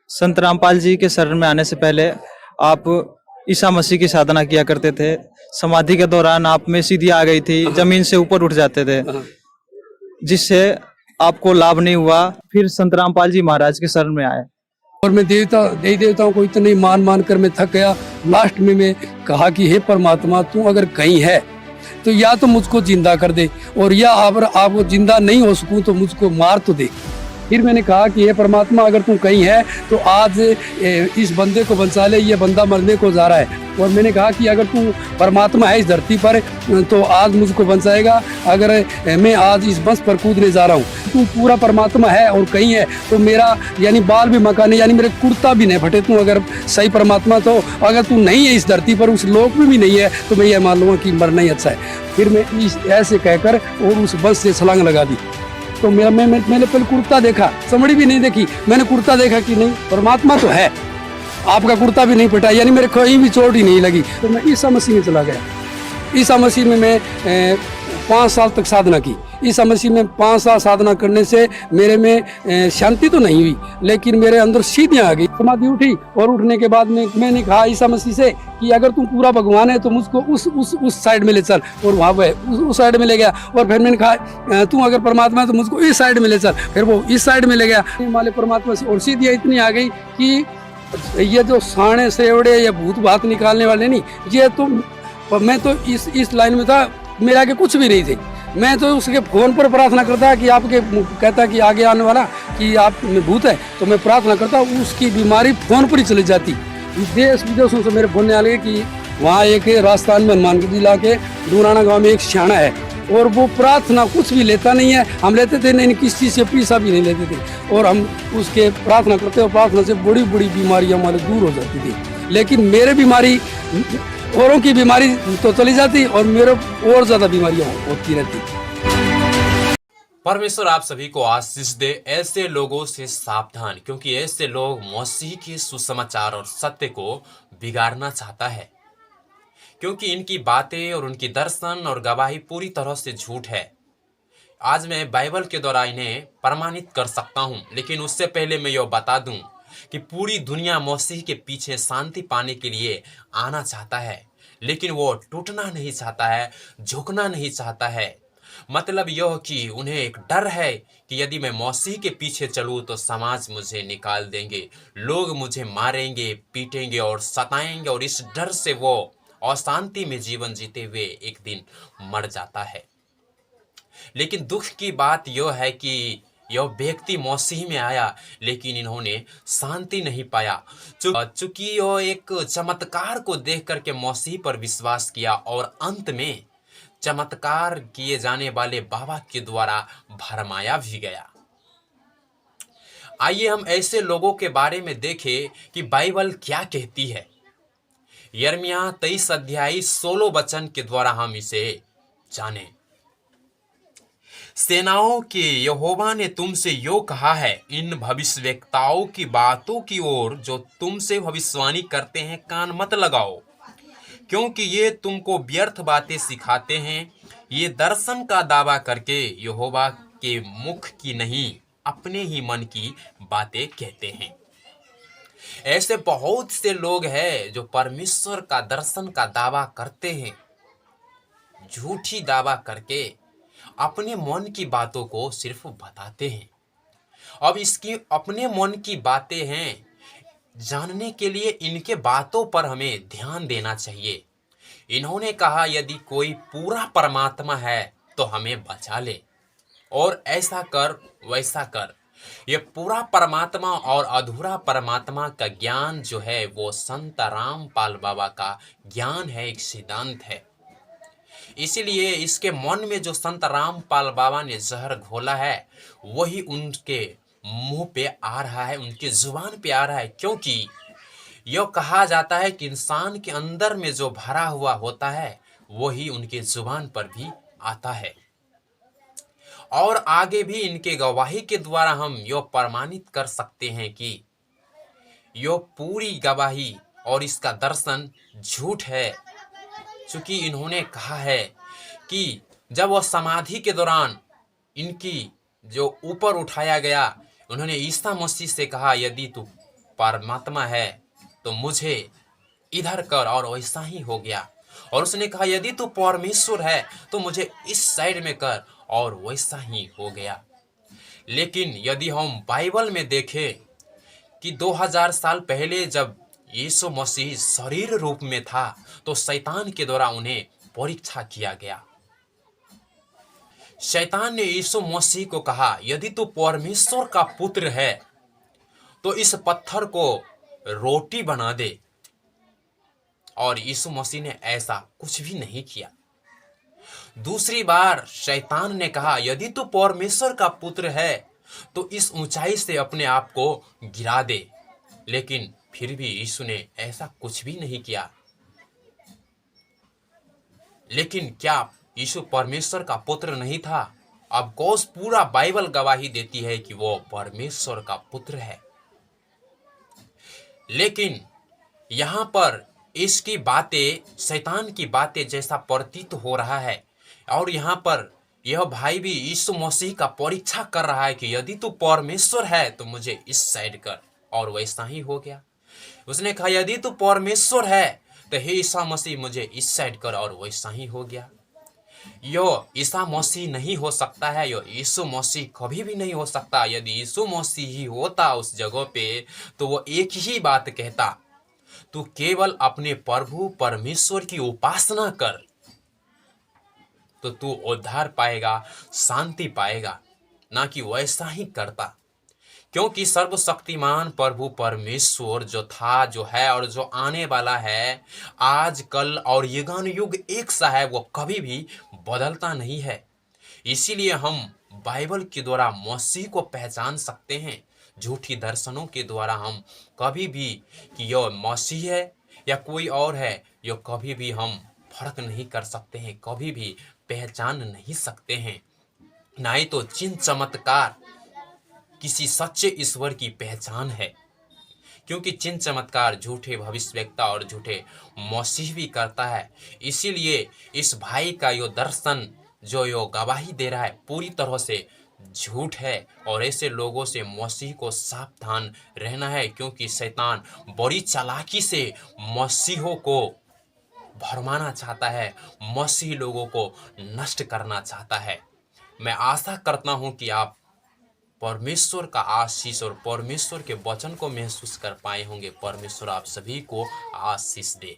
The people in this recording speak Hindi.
संत रामपाल जी के शरण में आने से पहले आप ईसा मसीह की साधना किया करते थे। समाधि के दौरान आप में सीधी आ गई थी, जमीन से ऊपर उठ जाते थे, जिससे आपको लाभ नहीं हुआ। फिर संत रामपाल जी महाराज के शरण में आए और मैं देवी देवताओं को इतने मान मान कर मैं थक गया। लास्ट में मैं कहा कि हे परमात्मा, तू अगर कहीं है तो या तो मुझको जिंदा कर दे, और या अगर आपको जिंदा नहीं हो सकूं तो मुझको मार तो दे। फिर मैंने कहा कि हे परमात्मा, अगर तू कहीं है तो आज इस बंदे को बचा ले, ये बंदा मरने को जा रहा है। और मैंने कहा कि अगर तू परमात्मा है इस धरती पर तो आज मुझको बचाएगा। अगर मैं आज इस बस पर कूदने जा रहा हूँ, तू पूरा परमात्मा है और कहीं है तो मेरा यानी बाल भी मकाने यानी मेरे कुर्ता भी नहीं फटे। तू अगर सही परमात्मा तो अगर तू नहीं है इस धरती पर, उस लोक में भी नहीं है, तो मैं ये मान लूँगा कि मरना ही अच्छा है। फिर मैं ऐसे कहकर और उस बस से छलांग लगा दी। तो मैंने पहले कुर्ता देखा, चमड़ी भी नहीं देखी, मैंने कुर्ता देखा कि नहीं परमात्मा तो है, आपका कुर्ता भी नहीं फटा, यानी मेरे कहीं भी चोट ही नहीं लगी। तो मैं ईसा मसीह में चला गया। ईसा मसीह में मैं 5 साल तक साधना की। ईसा मसीह में 5 साल साधना करने से मेरे में शांति तो नहीं हुई, लेकिन मेरे अंदर सीधियाँ आ गई। समाधि उठी और उठने के बाद में मैंने कहा ईसा मसीह से कि अगर तू पूरा भगवान है तो मुझको उस साइड में ले चल, और वहाँ पे उस साइड में ले गया। और फिर मैंने कहा तू अगर परमात्मा है तो मुझको इस साइड में ले चल, फिर वो इस साइड में ले गया। माले परमात्मा से और सीधियाँ इतनी आ गई कि ये जो साणे सेवड़े या भूत भात निकालने वाले नहीं, ये तो मैं तो इस लाइन में था, मेरे आगे कुछ भी नहीं थे। मैं तो उसके फोन पर प्रार्थना करता कि आपके कहता कि आगे आने वाला कि आप में भूत है, तो मैं प्रार्थना करता उसकी बीमारी फोन पर ही चली जाती। देश विदेशों से मेरे फोन आ गए कि वहाँ एक राजस्थान में हनुमान जिला के दूराना गांव में एक सियाना है, और वो प्रार्थना कुछ भी लेता नहीं है। हम लेते थे नहीं, किस चीज़ से पैसा भी नहीं लेते थे, और हम उसके प्रार्थना करते और प्रार्थना से बड़ी बड़ी बीमारियाँ हमारे दूर हो जाती थी। लेकिन मेरे बीमारी, औरों की बीमारी तो चली जाती और मेरे और ज्यादा बीमारियां होती रहती। परमेश्वर आप सभी को आशीष दे। ऐसे लोगों से सावधान, क्योंकि ऐसे लोग मसीह के सुसमाचार और सत्य को बिगाड़ना चाहता है, क्योंकि इनकी बातें और उनकी दर्शन और गवाही पूरी तरह से झूठ है। आज मैं बाइबल के द्वारा इन्हें प्रमाणित कर सकता हूं, लेकिन उससे पहले मैं यह बता दूं कि पूरी दुनिया मसीह के पीछे शांति पाने के लिए आना चाहता है, लेकिन वो टूटना नहीं चाहता है, झुकना नहीं चाहता है। मतलब यह कि उन्हें एक डर है कि यदि मैं मसीह के पीछे चलूं तो समाज मुझे निकाल देंगे, लोग मुझे मारेंगे, पीटेंगे और सताएंगे, और इस डर से वो अशांति में जीवन जीते हुए एक दिन मर जाता है। लेकिन दुख की बात यह है कि यह व्यक्ति मसीह में आया, लेकिन इन्होंने शांति नहीं पाया। चूंकि यह एक चमत्कार को देख करके मसीह पर विश्वास किया, और अंत में चमत्कार किए जाने वाले बाबा के द्वारा भरमाया भी गया। आइए हम ऐसे लोगों के बारे में देखें कि बाइबल क्या कहती है। यिर्मयाह 23 अध्याय 16 वचन के द्वारा हम इसे जानें। सेनाओं के यहोवा ने तुमसे यो कहा है, इन भविष्यवक्ताओं की बातों की ओर जो तुमसे भविष्यवाणी करते हैं कान मत लगाओ, क्योंकि ये तुमको व्यर्थ बातें सिखाते हैं। ये दर्शन का दावा करके यहोवा के मुख की नहीं, अपने ही मन की बातें कहते हैं। ऐसे बहुत से लोग हैं जो परमेश्वर का दर्शन का दावा करते हैं, झूठी दावा करके अपने मन की बातों को सिर्फ बताते हैं। अब इसकी अपने मन की बातें हैं, जानने के लिए इनके बातों पर हमें ध्यान देना चाहिए। इन्होंने कहा यदि कोई पूरा परमात्मा है तो हमें बचा ले, और ऐसा कर वैसा कर। ये पूरा परमात्मा और अधूरा परमात्मा का ज्ञान जो है वो संत रामपाल बाबा का ज्ञान है, एक सिद्धांत है। इसीलिए इसके मन में जो संत रामपाल बाबा ने जहर घोला है वही उनके मुंह पे आ रहा है, उनके जुबान पे आ रहा है। क्योंकि यह कहा जाता है कि इंसान के अंदर में जो भरा हुआ होता है वही उनके जुबान पर भी आता है। और आगे भी इनके गवाही के द्वारा हम यह प्रमाणित कर सकते हैं कि यह पूरी गवाही और इसका दर्शन झूठ है। चूंकि इन्होंने कहा है कि जब वह समाधि के दौरान इनकी जो ऊपर उठाया गया, उन्होंने ईसा मसीह से कहा यदि तू परमात्मा है तो मुझे इधर कर, और वैसा ही हो गया। और उसने कहा यदि तू परमेश्वर है तो मुझे इस साइड में कर, और वैसा ही हो गया। लेकिन यदि हम बाइबल में देखें कि 2000 साल पहले जब यीशु मसीह शरीर रूप में था तो शैतान के द्वारा उन्हें परीक्षा किया गया। शैतान ने यीशु मसीह को कहा यदि तू परमेश्वर का पुत्र है तो इस पत्थर को रोटी बना दे, और यीशु मसीह ने ऐसा कुछ भी नहीं किया। दूसरी बार शैतान ने कहा यदि तू परमेश्वर का पुत्र है तो इस ऊंचाई से अपने आप को गिरा दे, लेकिन फिर भी यीशु ने ऐसा कुछ भी नहीं किया। लेकिन क्या यीशु परमेश्वर का पुत्र नहीं था? अब कोस पूरा बाइबल गवाही देती है कि वो परमेश्वर का पुत्र है। लेकिन यहाँ पर इसकी बातें शैतान की बातें जैसा प्रतीत हो रहा है, और यहाँ पर यह भाई भी यीशु मसीह का परीक्षा कर रहा है कि यदि तू परमेश्वर है तो मुझे इस साइड कर, और वैसा ही हो गया। उसने कहा यदि तू परमेश्वर है तो हे ईसा मसीह मुझे इस साइड कर, और वैसा ही हो गया। यो ईसा मसीह नहीं हो सकता है, यो यीशु मसीह कभी भी नहीं हो सकता। यदि यीशु मसीह ही होता उस जगह पे तो वो एक ही बात कहता, तू केवल अपने प्रभु परमेश्वर की उपासना कर तो तू उद्धार पाएगा, शांति पाएगा, ना कि वैसा ही करता। क्योंकि सर्वशक्तिमान प्रभु परमेश्वर जो था, जो है और जो आने वाला है, आज कल और युगान युग एक सा है, वो कभी भी बदलता नहीं है। इसीलिए हम बाइबल के द्वारा मसीह को पहचान सकते हैं। झूठी दर्शनों के द्वारा हम कभी भी कि यह मसीह है या कोई और है, यह कभी भी हम फर्क नहीं कर सकते हैं, कभी भी पहचान नहीं सकते हैं। ना ही तो चिन्ह चमत्कार किसी सच्चे ईश्वर की पहचान है, क्योंकि चिन्ह चमत्कार झूठे भविष्यवक्ता और झूठे मसीह भी करता है। इसीलिए इस भाई का यो दर्शन जो यो गवाही दे रहा है पूरी तरह से झूठ है, और ऐसे लोगों से मसीह को सावधान रहना है, क्योंकि शैतान बड़ी चालाकी से मसीहों को भरमाना चाहता है, मसीह लोगों को नष्ट करना चाहता है। मैं आशा करता हूं कि आप परमेश्वर का आशीष और परमेश्वर के वचन को महसूस कर पाए होंगे। परमेश्वर आप सभी को आशीष दे।